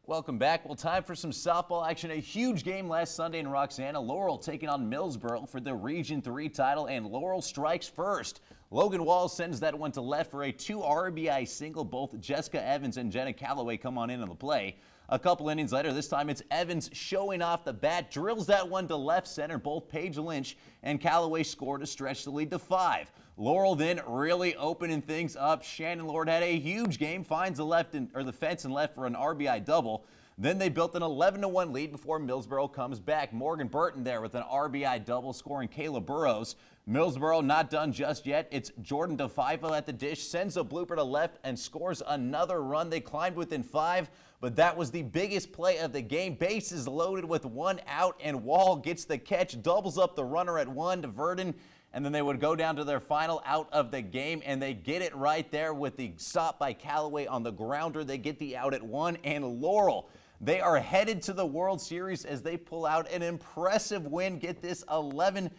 Welcome back. Well, time for some softball action. A huge game last Sunday in Roxana. Laurel taking on Millsboro for the Region 3 title, and Laurel strikes first. Logan Walls sends that one to left for a 2 RBI single. Both Jessica Evans and Jenna Calloway come on in on the play. A couple innings later, this time it's Evans showing off the bat, drills that one to left center. Both Paige Lynch and Calloway scored to stretch the lead to 5. Laurel then really opening things up. Shannon Lord had a huge game, finds the fence and left for an RBI double. Then they built an 11-1 lead before Millsboro comes back. Morgan Burton there with an RBI double, scoring Kayla Burrows. Millsboro not done just yet. It's Jordan DeFivo at the dish, sends a blooper to left and scores another run. They climbed within 5, but that was the biggest play of the game. Bases loaded with 1 out, and Wall gets the catch, doubles up the runner at 1 to Verdon, and then they would go down to their final out of the game, and they get it right there with the stop by Calloway on the grounder. They get the out at 1, and Laurel, they are headed to the World Series as they pull out an impressive win. Get this, 11-6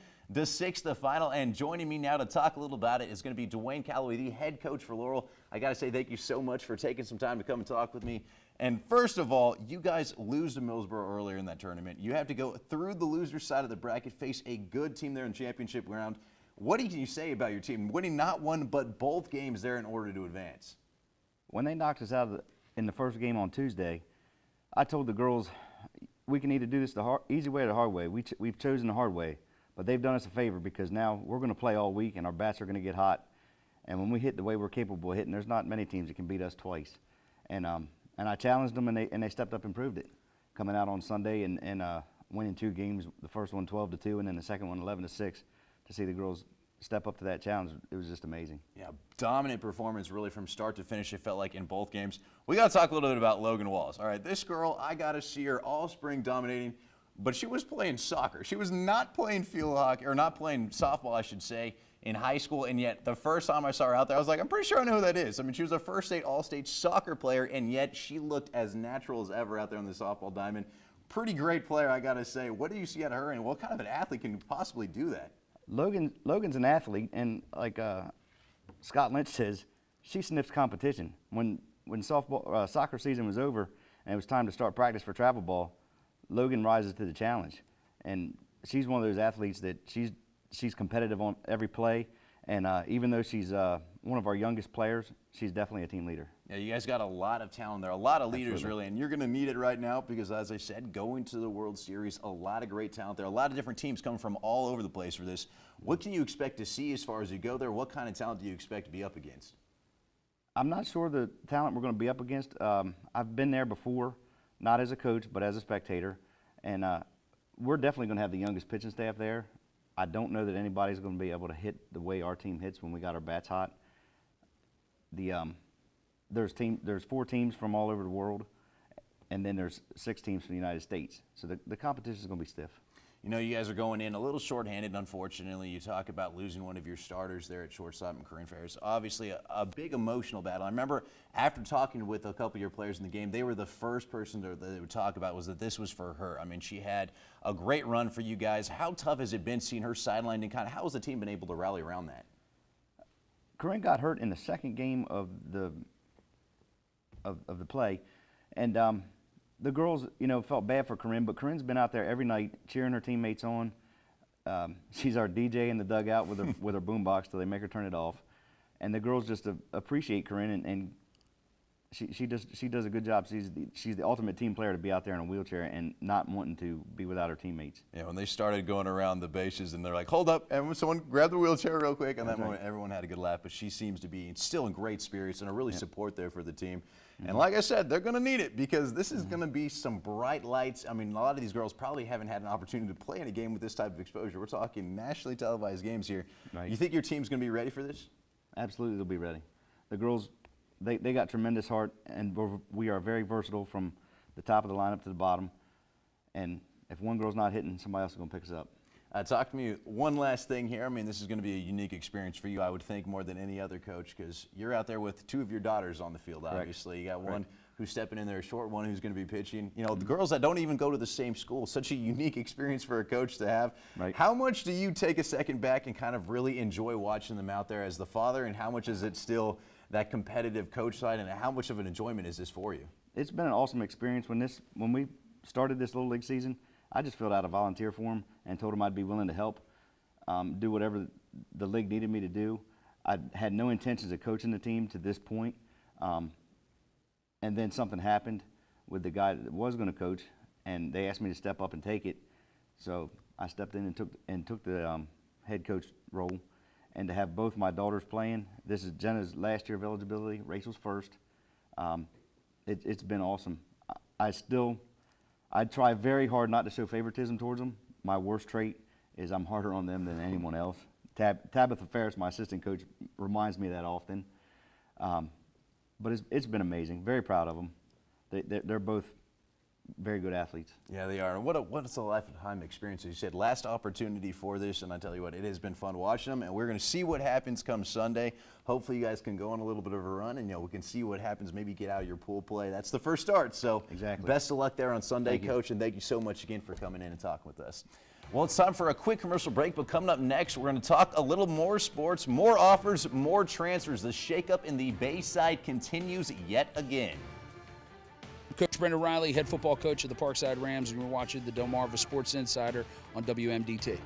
the final. And joining me now to talk a little about it is going to be Dwayne Calloway, the head coach for Laurel. I got to say thank you so much for taking some time to come and talk with me. And first of all, you guys lose to Millsboro earlier in that tournament. You have to go through the loser side of the bracket, face a good team there in championship round. What can you say about your team winning not one but both games there in order to advance? When they knocked us out in the first game on Tuesday, I told the girls we can either do this the easy way or the hard way. We've chosen the hard way, but they've done us a favor because now we're going to play all week and our bats are going to get hot. And when we hit the way we're capable of hitting, there's not many teams that can beat us twice. And I challenged them, and they stepped up and proved it, coming out on Sunday and winning 2 games. The first one 12-2, and then the second one 11-6. To see the girls step up to that challenge, it was just amazing. Yeah, dominant performance really from start to finish, it felt like, in both games. We got to talk a little bit about Logan Walls. All right, this girl, I got to see her all spring dominating, but she was playing soccer. She was not playing field hockey, or not playing softball, I should say, in high school, and yet the first time I saw her out there, I was like, I'm pretty sure I know who that is. I mean, she was a first state all-state soccer player, and yet she looked as natural as ever out there on the softball diamond. Pretty great player, I got to say. What do you see out of her, and what kind of an athlete can possibly do that? Logan's an athlete, and like Scott Lynch says, she sniffs competition. When soccer season was over and it was time to start practice for travel ball, Logan rises to the challenge, and she's one of those athletes that she's competitive on every play, and even though she's one of our youngest players, she's definitely a team leader. Yeah, you guys got a lot of talent there, a lot of leaders. Absolutely. Really, and you're going to need it right now because, as I said, going to the World Series, a lot of great talent there, a lot of different teams coming from all over the place for this. What can you expect to see as far as you go there? What kind of talent do you expect to be up against? I'm not sure the talent we're going to be up against. I've been there before, not as a coach, but as a spectator, and we're definitely going to have the youngest pitching staff there. I don't know that anybody's going to be able to hit the way our team hits when we got our bats hot. There's 4 teams from all over the world, and then there's 6 teams from the United States. So the competition is going to be stiff. You know, you guys are going in a little shorthanded, unfortunately. You talk about losing one of your starters there at shortstop and Corinne Ferris. Obviously, a big emotional battle. I remember after talking with a couple of your players in the game, they were the first person that they would talk about was that this was for her. I mean, she had a great run for you guys. How tough has it been seeing her sidelined, and kind of how has the team been able to rally around that? Corinne got hurt in the second game of the play, and the girls, felt bad for Corinne, but Corinne's been out there every night cheering her teammates on. She's our DJ in the dugout with her boombox till they make her turn it off, and the girls just appreciate Corinne, and she does a good job. She's the ultimate team player to be out there in a wheelchair and not wanting to be without her teammates. Yeah, when they started going around the bases and they're like, hold up, and someone grab the wheelchair real quick, and that moment everyone had a good laugh, but she seems to be still in great spirits and a really support there for the team. And like I said, they're going to need it because this is going to be some bright lights. I mean, a lot of these girls probably haven't had an opportunity to play in a game with this type of exposure. We're talking nationally televised games here. Right. You think your team's going to be ready for this? Absolutely, they'll be ready. The girls, they got tremendous heart, and we are very versatile from the top of the lineup to the bottom. And if one girl's not hitting, somebody else is going to pick us up. Talk to me one last thing here. I mean, this is going to be a unique experience for you, I would think, more than any other coach, because you're out there with 2 of your daughters on the field, obviously. You got one who's stepping in there short, one who's going to be pitching. You know, the girls that don't even go to the same school, such a unique experience for a coach to have. Right. How much do you take a second back and kind of really enjoy watching them out there as the father, and how much is it still that competitive coach side, and how much of an enjoyment is this for you? it's been an awesome experience. When we started this Little League season, I just filled out a volunteer form and told them I'd be willing to help, do whatever the league needed me to do. I had no intentions of coaching the team to this point, and then something happened with the guy that was going to coach, and they asked me to step up and take it. So I stepped in and took the head coach role, and to have both my daughters playing. This is Jenna's last year of eligibility. Rachel's first. It's been awesome. I try very hard not to show favoritism towards them. My worst trait is I'm harder on them than anyone else. Tabitha Ferris, my assistant coach, reminds me of that often. But it's been amazing. Very proud of them. They're both very good athletes. Yeah, they are. What's a lifetime experience? You said last opportunity for this, and I tell you what, it has been fun watching them, and we're going to see what happens come Sunday. Hopefully you guys can go on a little bit of a run, and we can see what happens, maybe get out of your pool play. That's the first start, so exactly. Best of luck there on Sunday, Coach, and thank you so much again for coming in and talking with us. Well, it's time for a quick commercial break, but coming up next, we're going to talk a little more sports, more offers, more transfers. The shakeup in the Bayside continues yet again. Coach Brendan Riley, head football coach of the Parkside Rams, and you're watching the Delmarva Sports Insider on WMDT.